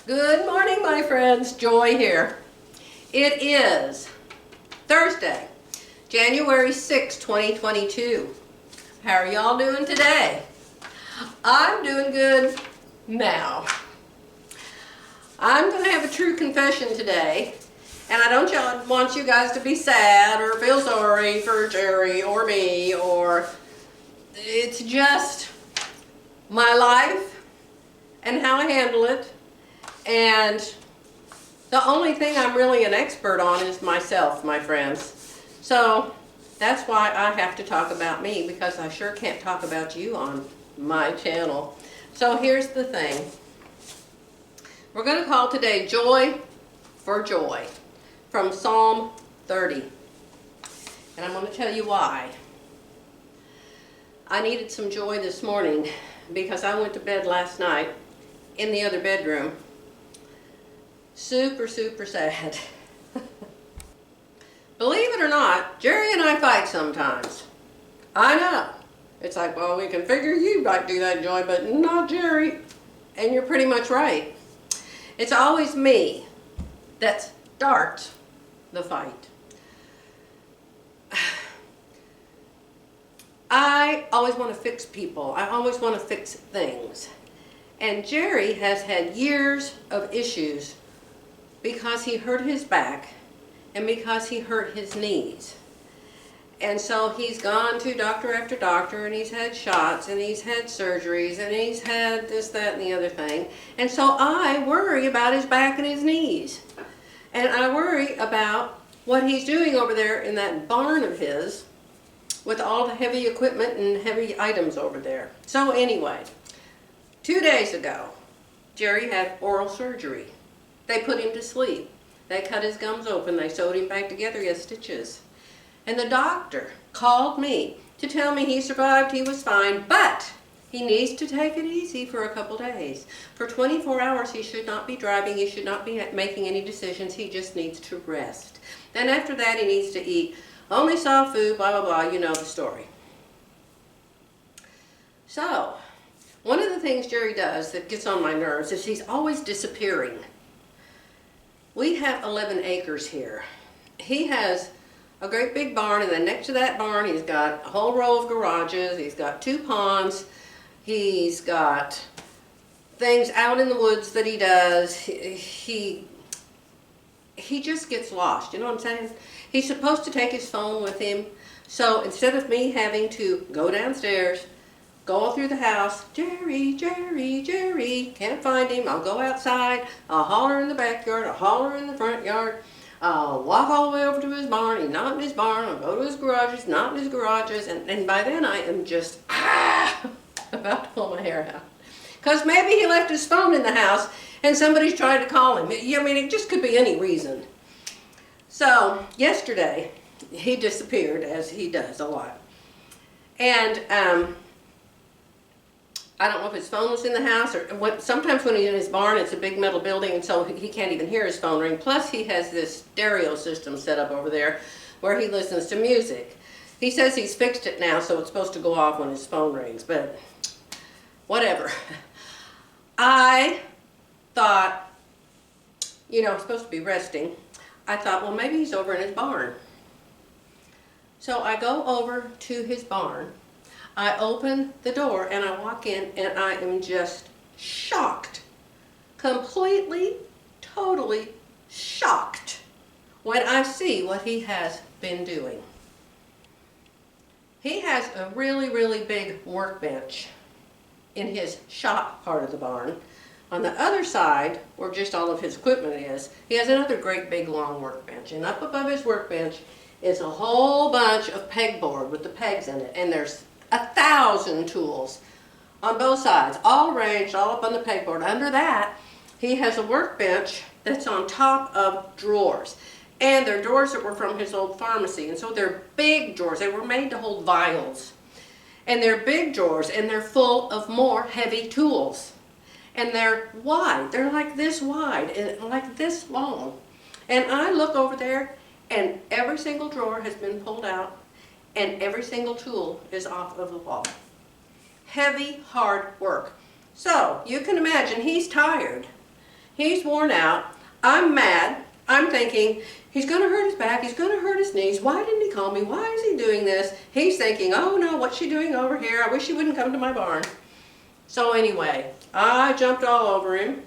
Good morning, my friends. Joy here. It is Thursday, January 6, 2022. How are y'all doing today? I'm doing good now. I'm going to have a true confession today, and I don't want you guys to be sad or feel sorry for Jerry or me, or it's just my life and how I handle it. And the only thing I'm really an expert on is myself, my friends. So that's why I have to talk about me, because I sure can't talk about you on my channel. So here's the thing. We're going to call today Joy for Joy from Psalm 30. And I'm going to tell you why. I needed some joy this morning because I went to bed last night in the other bedroom. Super sad. Believe it or not, Jerry and I fight sometimes. I know. It's like, well, we can figure you might do that, Joy, but not Jerry. And you're pretty much right. It's always me that starts the fight. I always want to fix people. I always want to fix things. And Jerry has had years of issues because he hurt his back and because he hurt his knees. And so he's gone to doctor after doctor, and he's had shots, and he's had surgeries, and he's had this, that, and the other thing. And so I worry about his back and his knees. And I worry about what he's doing over there in that barn of his with all the heavy equipment and heavy items over there. So anyway, 2 days ago, Jerry had oral surgery. They put him to sleep. They cut his gums open. They sewed him back together. He has stitches. And the doctor called me to tell me he survived, he was fine, but he needs to take it easy for a couple days. For 24 hours, he should not be driving. He should not be making any decisions. He just needs to rest. Then after that, he needs to eat only soft food, blah, blah, blah. You know the story. So, one of the things Jerry does that gets on my nerves is he's always disappearing. We have 11 acres here. He has a great big barn, and then next to that barn he's got a whole row of garages. He's got 2 ponds. He's got things out in the woods that he does. He just gets lost, you know what I'm saying? He's supposed to take his phone with him. So instead of me having to go downstairs, go all through the house, Jerry, Jerry, Jerry, can't find him. I'll go outside, I'll holler in the backyard, I'll holler in the front yard, I'll walk all the way over to his barn, he's not in his barn, I'll go to his garages, not in his garages, and by then I am just, about to pull my hair out. Because maybe he left his phone in the house and somebody's trying to call him. I mean, it just could be any reason. So, yesterday, he disappeared, as he does a lot. And, I don't know if his phone was in the house, or sometimes when he's in his barn, it's a big metal building, and so he can't even hear his phone ring. Plus, he has this stereo system set up over there where he listens to music. He says he's fixed it now, so it's supposed to go off when his phone rings, but whatever. I thought, you know, I'm supposed to be resting. I thought, well, maybe he's over in his barn. So I go over to his barn. I open the door and I walk in, and I am just shocked. Completely, totally shocked when I see what he has been doing. He has a really, really big workbench in his shop part of the barn. On the other side, where just all of his equipment is, he has another great big long workbench. And up above his workbench is a whole bunch of pegboard with the pegs in it. And there's 1,000 tools on both sides, all arranged, all up on the pegboard. Under that, he has a workbench that's on top of drawers. And they're drawers that were from his old pharmacy. And so they're big drawers. They were made to hold vials. And they're big drawers, and they're full of more heavy tools. And they're wide. They're like this wide and like this long. And I look over there, and every single drawer has been pulled out, and every single tool is off of the wall. Heavy, hard work. So, you can imagine he's tired. He's worn out. I'm mad. I'm thinking, he's going to hurt his back. He's going to hurt his knees. Why didn't he call me? Why is he doing this? He's thinking, oh no, what's she doing over here? I wish she wouldn't come to my barn. So anyway, I jumped all over him.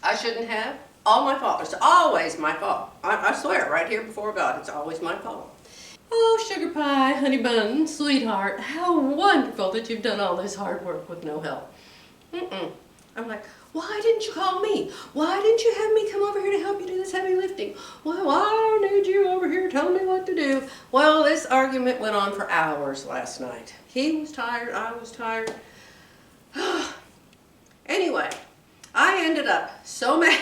I shouldn't have. All my fault. It's always my fault. I swear right here before God, it's always my fault. Oh, sugar pie, honey bun, sweetheart, how wonderful that you've done all this hard work with no help. I'm like, why didn't you call me? Why didn't you have me come over here to help you do this heavy lifting? Why I need you over here telling me what to do? Well, this argument went on for hours last night. He was tired, I was tired. Anyway, I ended up so mad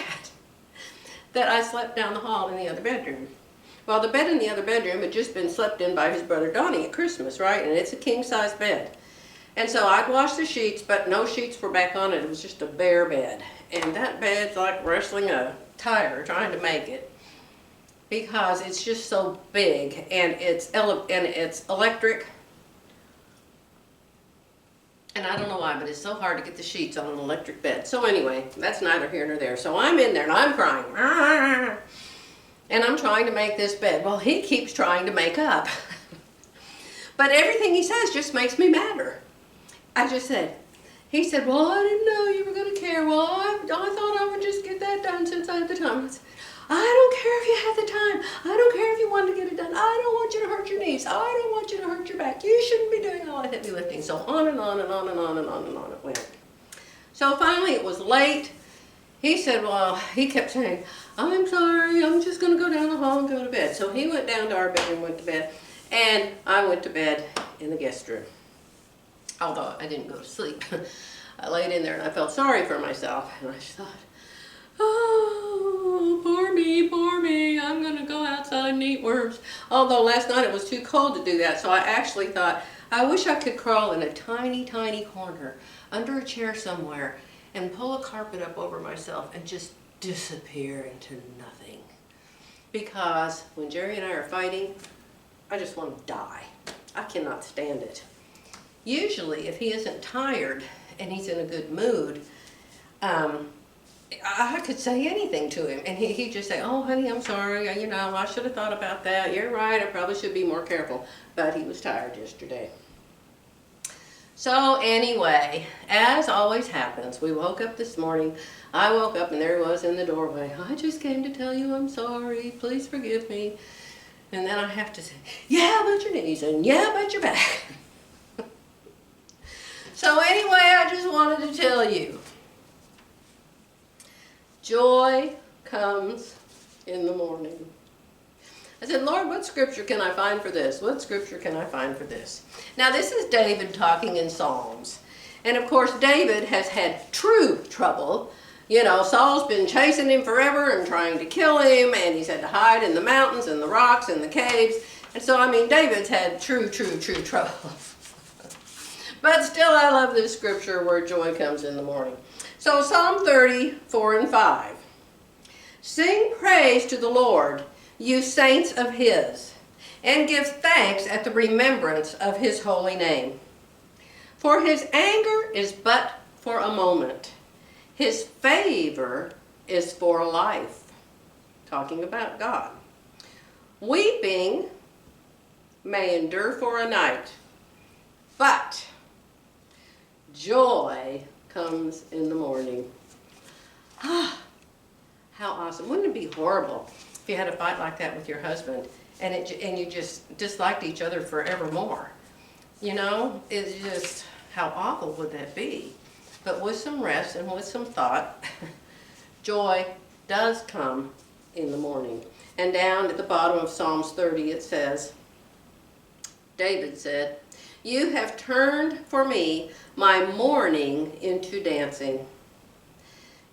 that I slept down the hall in the other bedroom. Well, the bed in the other bedroom had just been slept in by his brother Donnie at Christmas, right? And it's a king-size bed. And so I'd washed the sheets, but no sheets were back on it. It was just a bare bed. And that bed's like wrestling a tire trying to make it, because it's just so big, and it's electric. And I don't know why, but it's so hard to get the sheets on an electric bed. So anyway, that's neither here nor there. So I'm in there and I'm crying. And I'm trying to make this bed. Well, he keeps trying to make up. But everything he says just makes me madder. He said, well, I didn't know you were going to care. Well, I thought I would just get that done since I had the time. I said, I don't care if you had the time. I don't care if you wanted to get it done. I don't want you to hurt your knees. I don't want you to hurt your back. You shouldn't be doing all that heavy lifting. So on and on and on and on and on and on it went. So finally it was late. He said, well, he kept saying, I'm sorry, I'm just going to go down the hall and go to bed. So he went down to our bedroom, went to bed, and I went to bed in the guest room. Although I didn't go to sleep. I laid in there and I felt sorry for myself. And I just thought, oh, poor me, I'm going to go outside and eat worms. Although last night it was too cold to do that, so I actually thought, I wish I could crawl in a tiny, tiny corner under a chair somewhere and pull a carpet up over myself and just disappear into nothing. Because when Jerry and I are fighting, I just want to die. I cannot stand it. Usually, if he isn't tired and he's in a good mood, I could say anything to him, and he'd just say, oh, honey, I'm sorry, you know, I should have thought about that. You're right, I probably should be more careful. But he was tired yesterday. So anyway, as always happens, we woke up this morning. I woke up and there he was in the doorway. I just came to tell you I'm sorry. Please forgive me. And then I have to say, yeah, about your knees and yeah, about your back. So anyway, I just wanted to tell you, joy comes in the morning. I said, Lord, what scripture can I find for this? What scripture can I find for this? Now, this is David talking in Psalms. And of course, David has had true trouble. You know, Saul's been chasing him forever and trying to kill him, and he's had to hide in the mountains and the rocks and the caves. And so, I mean, David's had true trouble. But still, I love this scripture where joy comes in the morning. So, Psalm 30, 4 and 5. Sing praise to the Lord, you saints of his, and give thanks at the remembrance of his holy name. For his anger is but for a moment. His favor is for life. Talking about God. Weeping may endure for a night, but joy comes in the morning. Ah, how awesome. Wouldn't it be horrible if you had a fight like that with your husband and you just disliked each other forevermore? You know, it's just, how awful would that be? But with some rest and with some thought, joy does come in the morning. And down at the bottom of Psalms 30 it says, David said, you have turned for me my mourning into dancing.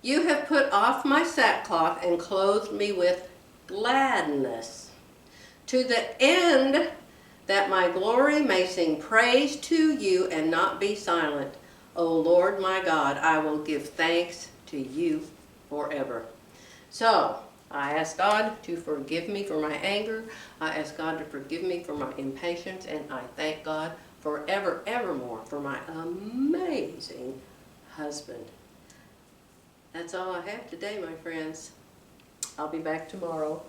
You have put off my sackcloth and clothed me with gladness, to the end that my glory may sing praise to you and not be silent. O Lord my God, I will give thanks to you forever. So, I ask God to forgive me for my anger. I ask God to forgive me for my impatience, and I thank God forevermore for my amazing husband. That's all I have today, my friends. I'll be back tomorrow.